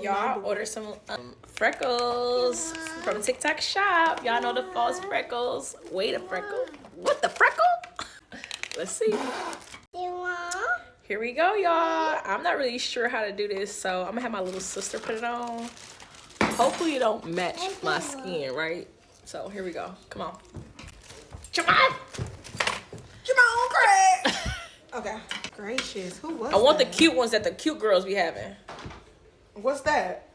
Y'all order some freckles from TikTok shop. Y'all know the false freckles. Wait a freckle. What the freckle? Let's see. Here we go, y'all. I'm not really sure how to do this, so I'm gonna have my little sister put it on. Hopefully it don't match my skin, right? So here we go. Come on. Jamal! Jamal Craig! Okay. Gracious. Who was I want that? the cute ones that the cute girls be having. What's that?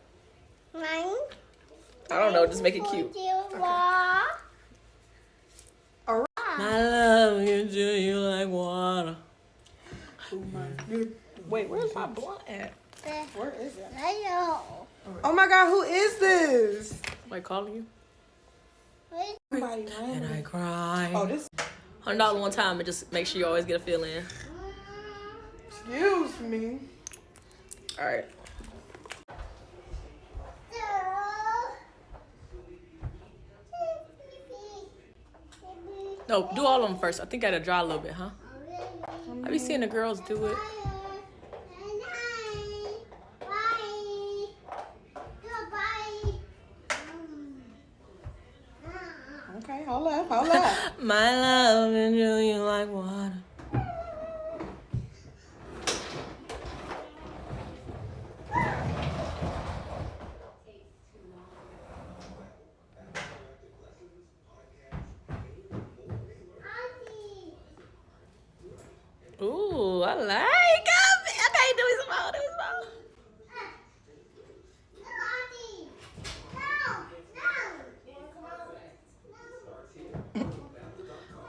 Mine. I don't know, just make it cute. Okay. All right. My love can do you like water. Wait, where's my blunt at? Where is it? Hello. Oh my God, who is this? Somebody calling you? Somebody And random. I cry. Oh, this. $100 one time and just make sure you always get a fill in. Excuse me. All right. No, do all of them first. I think I gotta dry a little bit, huh? I be seeing the girls do it. Okay, hold up, hold up. My love and you like water. Ooh, I like it. Okay, do it small, do it small.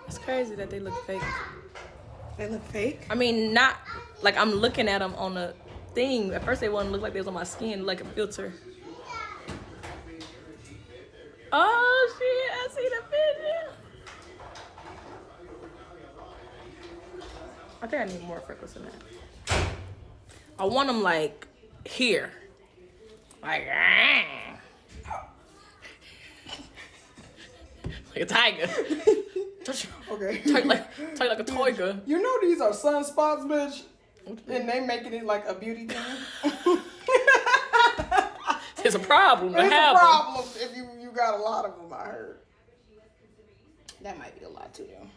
It's crazy that they look fake. They look fake? I mean, not like I'm looking at them on the thing. At first, they wouldn't look like they was on my skin, like a filter. Oh shit! I see the vision. I think I need more freckles than that. I want them like here, like like a tiger. Okay. Talk like a tiger. You know these are sunspots, bitch, and they making it like a beauty thing. It's a problem to It's have a 'em. problem if you got a lot of them. I heard that might be a lot too, though.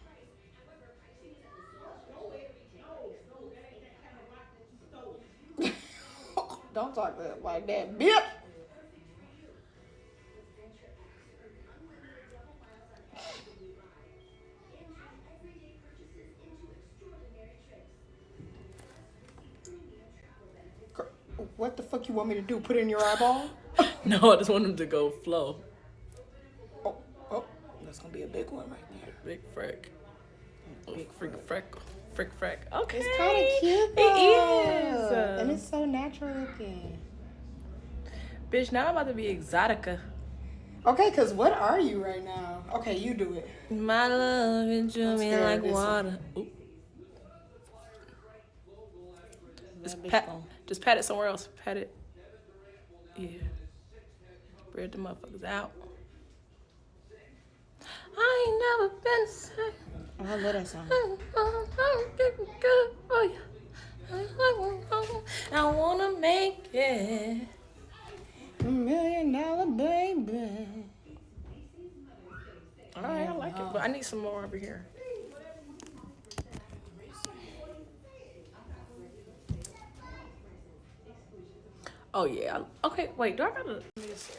Don't talk like that, bitch. What the fuck you want me to do? Put it in your eyeball? No, I just want them to go flow. Oh, that's gonna be a big one right there. Big freck. Big freckle. Frick freck. Okay. It's kind of cute It though. is. And it's so natural looking. Bitch, now I'm about to be exotica. Okay, because what are you right now? Okay, you do it. My love and you I'm me scared like of this water. Ooh. Just pat it somewhere else. Pat it. Yeah. Spread the motherfuckers out. I ain't never been sick. Oh, I love that song. I wanna make it $1 million, baby. all right. I like it, but I need some more over here. Oh yeah. Okay, wait. Do I gotta? Let me see.